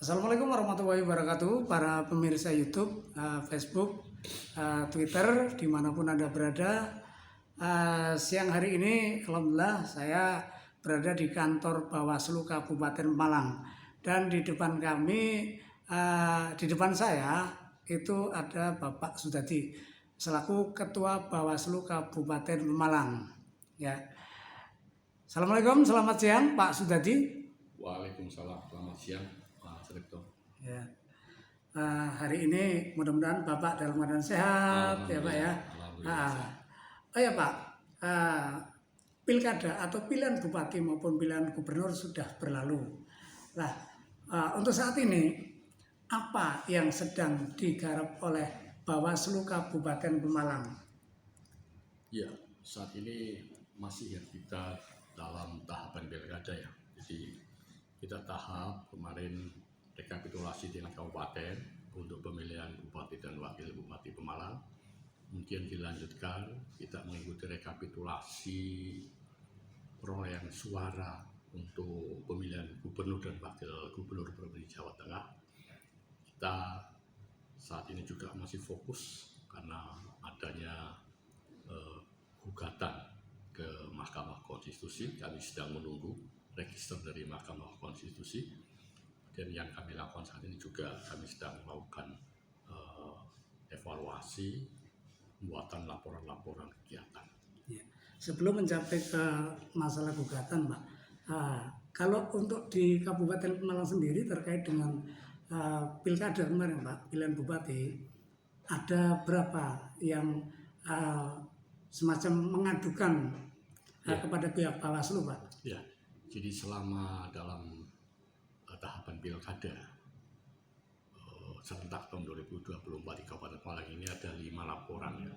Assalamualaikum warahmatullahi wabarakatuh, para pemirsa YouTube, Facebook, Twitter, dimanapun Anda berada. Siang hari ini, alhamdulillah saya berada di kantor Bawaslu Kabupaten Malang. Dan di depan kami, di depan saya itu ada Bapak Sudadi selaku Ketua Bawaslu Kabupaten Malang. Ya, Assalamualaikum, selamat siang Pak Sudadi. Waalaikumsalam, selamat siang Pak Sripto. Ya. Hari ini mudah-mudahan Bapak dalam keadaan sehat ya Pak ya. Oh ya Pak, pilkada atau pilihan bupati maupun pilihan gubernur sudah berlalu. Nah, untuk saat ini apa yang sedang digarap oleh Bawaslu Kabupaten Pemalang? Ya, saat ini masih ya kita dalam tahapan pilkada ya. Jadi kita tahap kemarin rekapitulasi tingkat kabupaten untuk pemilihan bupati dan wakil bupati Pemalang. Kemudian dilanjutkan kita mengikuti rekapitulasi perolehan suara untuk pemilihan gubernur dan wakil gubernur Provinsi Jawa Tengah. Kita saat ini juga masih fokus karena adanya gugatan ke Mahkamah Konstitusi. Kami sedang menunggu register dari Mahkamah Konstitusi, dan yang kami lakukan saat ini juga kami sedang melakukan evaluasi pembuatan laporan-laporan kegiatan. Ya. Sebelum mencapai ke masalah gugatan, Pak, kalau untuk di Kabupaten Pemalang sendiri terkait dengan pilkada kemarin, Pak, pilihan bupati, ada berapa yang semacam mengadukan kepada pihak Bawaslu, Pak? Ya, jadi selama dalam tahapan pilkada serentak tahun 2024 di Kabupaten Malang ini ada 5 laporan ya.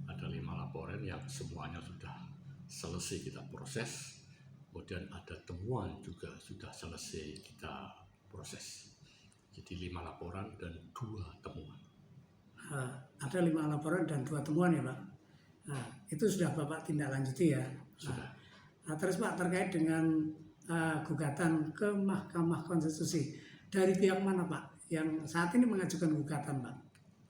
Ada 5 laporan yang semuanya sudah selesai kita proses. Kemudian ada temuan juga sudah selesai kita proses. Jadi 5 laporan dan 2 temuan. Ada 5 laporan dan 2 temuan ya Pak. Itu sudah Bapak tindak lanjuti ya. Sudah. Terus Pak, terkait dengan gugatan ke Mahkamah Konstitusi, dari pihak mana Pak yang saat ini mengajukan gugatan Pak?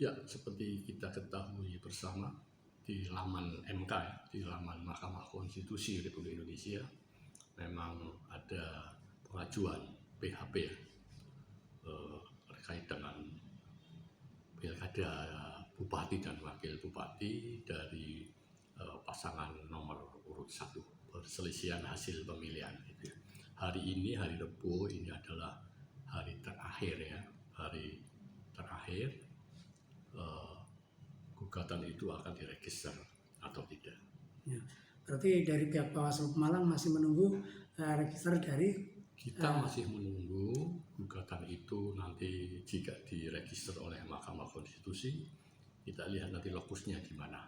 Ya, seperti kita ketahui bersama di laman MK, di laman Mahkamah Konstitusi Republik Indonesia, memang ada pengajuan PHP terkait dengan pilkada bupati dan wakil bupati dari pasangan nomor urut 1, perselisihan hasil pemilihan. Hari ini, hari Rabu, ini adalah hari terakhir ya, hari terakhir gugatan itu akan diregister atau tidak. Ya, berarti dari pihak Bawaslu Malang masih menunggu register dari kita masih menunggu gugatan itu nanti jika diregister oleh Mahkamah Konstitusi, kita lihat nanti lokusnya di mana.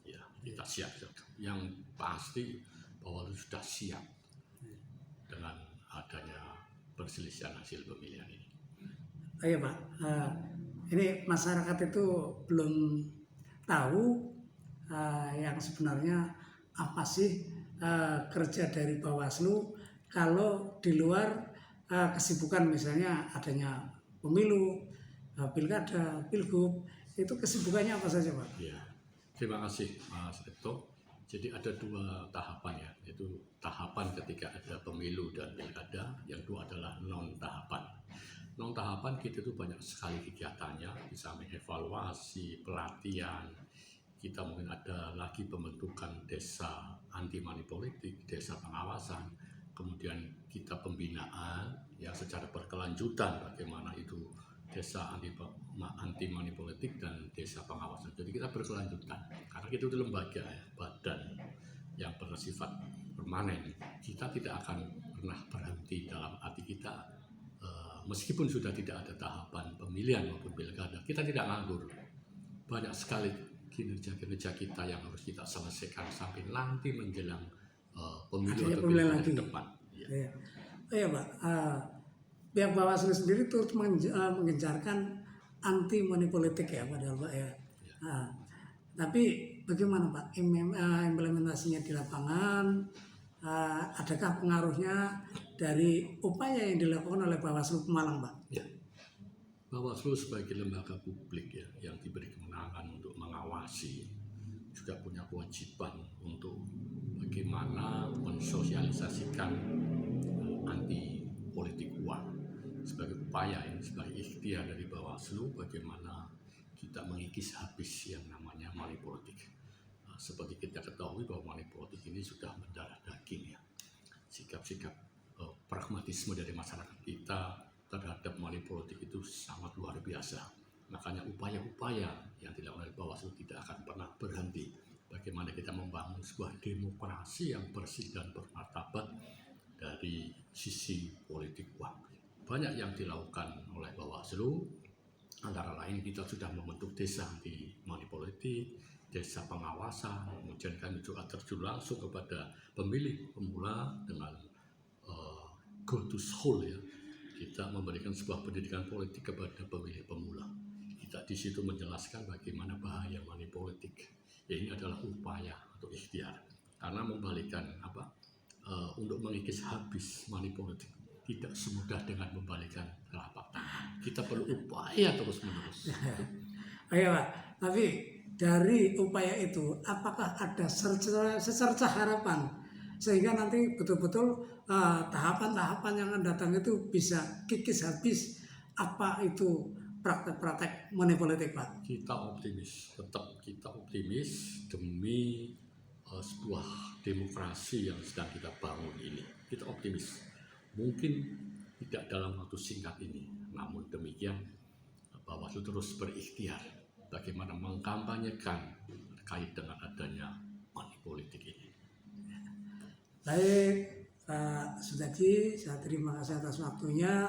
Ya, kita siap. Yang pasti Bawaslu sudah siap dengan adanya perselisihan hasil pemilihan ini. Iya Pak, ini masyarakat itu belum tahu yang sebenarnya apa sih kerja dari Bawaslu kalau di luar kesibukan misalnya adanya pemilu, pilkada, pilgub, itu kesibukannya apa saja Pak? Ya, terima kasih Mas Rekto. Jadi ada 2 tahapan ya, yaitu tahapan ketika ada pemilu dan pilkada, yang 2 adalah non-tahapan. Non-tahapan kita itu banyak sekali kegiatannya, bisa mengevaluasi, pelatihan, kita mungkin ada lagi pembentukan desa anti money politik, desa pengawasan, kemudian kita pembinaan yang secara berkelanjutan bagaimana itu desa anti money politik dan desa pengawasan. Jadi kita berkelanjutan karena kita itu lembaga ya, badan yang bersifat permanen. Kita tidak akan pernah berhenti dalam arti kita meskipun sudah tidak ada tahapan pemilihan maupun pilkada, kita tidak nganggur. Banyak sekali kinerja-kinerja kita yang harus kita selesaikan sampai nanti menjelang pemilu atau pilkada ke depan. Ya. Iya Pak, pihak Bawaslu sendiri turut menggencarkan anti money politik ya padahal Pak ya. Tapi bagaimana Pak implementasinya di lapangan? Adakah pengaruhnya dari upaya yang dilakukan oleh Bawaslu Pemalang Pak? Ya, Bawaslu sebagai lembaga publik ya yang diberi kewenangan untuk mengawasi juga punya kewajiban untuk bagaimana mensosialisasikan anti politik uang sebagai upaya ini sebagai ikhtiar dari Bawaslu bagaimana kita mengikis habis yang namanya money politik. Seperti kita ketahui bahwa money politik ini sudah mendarah daging ya. Sikap-sikap pragmatisme dari masyarakat kita terhadap money politik itu sangat luar biasa. Makanya upaya-upaya yang dilakukan oleh Bawaslu tidak akan pernah berhenti. Bagaimana kita membangun sebuah demokrasi yang bersih dan bermartabat dari sisi politik uang. Banyak yang dilakukan oleh Bawaslu, antara lain kita sudah membentuk desa anti money politik, desa pengawasan, kemudian kami juga terjun langsung kepada pemilih pemula dengan go to school ya. Kita memberikan sebuah pendidikan politik kepada pemilih pemula. Kita di situ menjelaskan bagaimana bahaya money politik. Ya, ini adalah upaya atau ikhtiar. Karena membalikan untuk mengikis habis money politik tidak semudah dengan membalikan telapak tangan. Kita perlu upaya terus-menerus. Ayo Pak, tapi dari upaya itu apakah ada secerca harapan sehingga nanti betul-betul tahapan-tahapan yang akan datang itu bisa kikis habis apa itu praktek-praktek money politik Pak? Kita optimis, tetap kita optimis demi sebuah demokrasi yang sedang kita bangun ini. Kita optimis, mungkin tidak dalam waktu singkat ini, namun demikian Bawaslu terus berikhtiar bagaimana mengkampanyekan terkait dengan adanya money politik ini. Baik Pak Sudadi, saya terima kasih atas waktunya.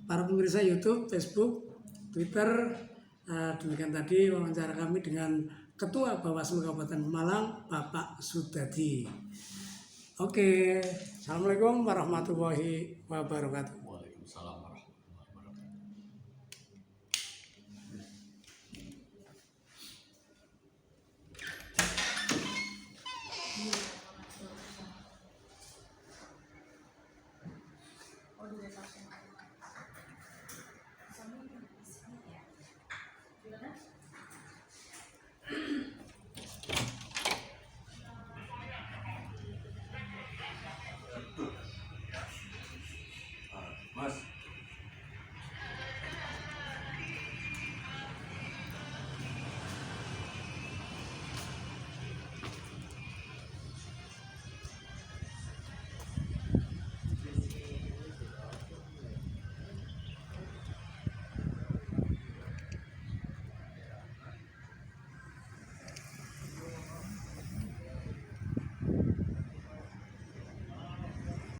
Para pemirsa YouTube, Facebook, Twitter, demikian tadi wawancara kami dengan Ketua Bawaslu Kabupaten Malang, Bapak Sudadi. Oke, Assalamualaikum warahmatullahi wabarakatuh. Waalaikumsalam warahmatullahi wabarakatuh. Mas,